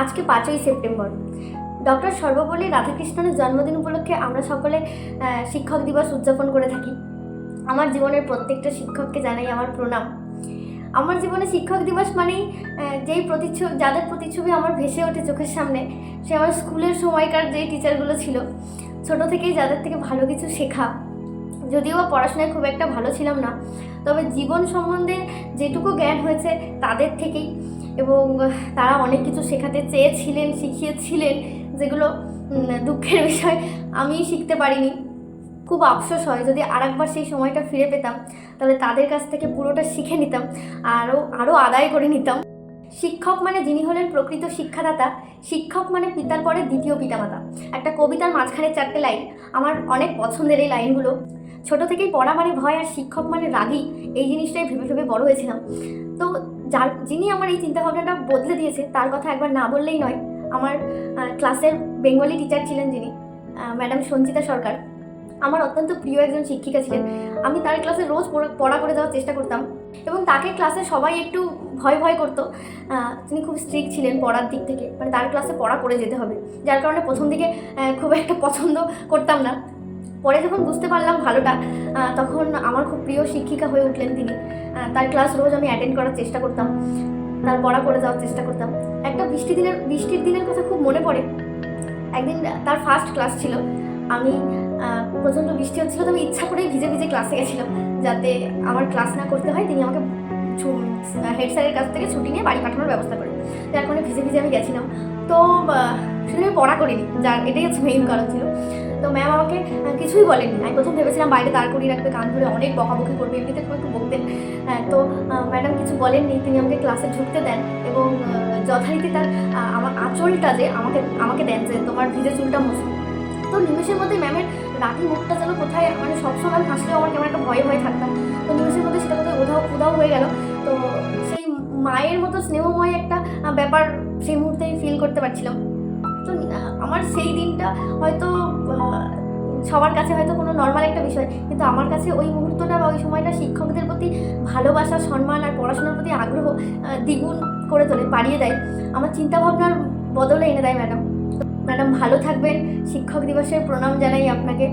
আজকে 5ই September doctor Sarvepalli রাধাকৃষ্ণনের জন্মদিন উপলক্ষে আমরা সকলে শিক্ষক দিবস উদযাপন করে থাকি। আমার জীবনের প্রত্যেকটা শিক্ষককে জানাই আমার প্রণাম। আমার জীবনে শিক্ষক দিবস মানেই যাদের প্রতিচ্ছবি আমার ভেসে ওঠে চোখের সামনে, সে আমার স্কুলের সময়কার যেই টিচারগুলো ছিল, ছোট থেকেই যাদের থেকে ভালো কিছু শেখা। যদিও বা পড়াশোনায় খুব একটা ভালো ছিলাম না, তবে জীবন সম্বন্ধে যেটুকু জ্ঞান হয়েছে তাদের থেকেই, এবং তারা অনেক কিছু শেখাতে চেয়েছিলেন, শিখিয়েছিলেন, যেগুলো দুঃখের বিষয় আমি শিখতে পারিনি। খুব আফসোস হয়, যদি আরেকবার সেই সময়টা ফিরে পেতাম তাহলে তাদের কাছ থেকে পুরোটা শিখে নিতাম, আরও আদায় করে নিতাম। শিক্ষক মানে যিনি হলেন প্রকৃত শিক্ষাদাতা, শিক্ষক মানে পিতার পরে দ্বিতীয় পিতামাতা। একটা কবিতার মাঝখানে 4টে লাইন আমার অনেক পছন্দের। এই লাইনগুলো, ছোট থেকেই পড়া মানে ভয় আর শিক্ষক মানে রাগী, এই জিনিসটাই ভেবে ভেবে বড় হয়েছিলাম। তো যিনি আমার এই চিন্তাভাবনাটা বদলে দিয়েছে তার কথা একবার না বললেই নয়। আমার ক্লাসের বেঙ্গলি টিচার ছিলেন যিনি, ম্যাডাম সঞ্চিতা সরকার, আমার অত্যন্ত প্রিয় একজন শিক্ষিকা ছিলেন। আমি তার ক্লাসে রোজ পড়া করে যাওয়ার চেষ্টা করতাম, এবং তাকে ক্লাসে সবাই একটু ভয় ভয় করতো। তিনি খুব স্ট্রিক্ট ছিলেন পড়ার দিক থেকে, মানে তার ক্লাসে পড়া করে যেতে হবে, যার কারণে প্রথম দিকে খুব একটা পছন্দ করতাম না। পরে যখন বুঝতে পারলাম ভালোটা, তখন আমার খুব প্রিয় শিক্ষিকা হয়ে উঠলেন তিনি। তার ক্লাস রোজ আমি অ্যাটেন্ড করার চেষ্টা করতাম, তার পড়া করে যাওয়ার চেষ্টা করতাম। একটা বৃষ্টির দিনের কথা খুব মনে পড়ে। একদিন তার ফার্স্ট ক্লাস ছিল, আমি প্রচণ্ড বৃষ্টি হচ্ছিল, তো আমি ইচ্ছা করেই ভিজে ভিজে ক্লাসে গেছিলাম, যাতে আমার ক্লাস না করতে হয়। তিনি আমাকে হেড স্যারের কাছ থেকে ছুটি নিয়ে বাড়ি পাঠানোর ব্যবস্থা করে, যার কারণে ভিজে ভিজে আমি গেছিলাম। তো সেদিন আমি পড়া করিনি, এটাই হচ্ছে মেইন কারণ ছিল। তো ম্যাম আমাকে কিছুই বলেনি। আমি প্রথম ভেবেছিলাম বাইরে দাঁড় করিয়ে রাখবে, কান ধরে অনেক বকাবকি করবে, এমনিতে খুব একটু বকতেন। তো ম্যাডাম কিছু বলেননি, তিনি আমাকে ক্লাসে ঢুকতে দেন, এবং যথারীতি তার আমার আঁচলটা যে আমাকে দেন, যে তোমার ভিজে চুলটা মুছো। তো নিমেষের মধ্যে ম্যামের রাগি মুখটা যেন কোথায়, মানে সবসময় হাসলেও আমার কেমন একটা ভয়ে ভয়ে থাকতাম, তো নিমেষের মধ্যে সেটা কোথায় উধাও হয়ে গেল। তো সেই মায়ের মতো স্নেহময় একটা ব্যাপার সেই মুহূর্তে আমি ফিল করতে পারছিলাম। তো আমার সেই দিনটা হয়তো সবার কাছে হয়তো কোনো নর্মাল একটা বিষয়, কিন্তু আমার কাছে ওই মুহূর্তটা বা ওই সময়টা শিক্ষকদের প্রতি ভালোবাসা, সম্মান আর পড়াশোনার প্রতি আগ্রহ দ্বিগুণ করে তোলে, বাড়িয়ে দেয়। আমার চিন্তাভাবনার বদলে এনে দেয় ম্যাডাম। ভালো থাকবেন। শিক্ষক দিবসের প্রণাম জানাই আপনাকে।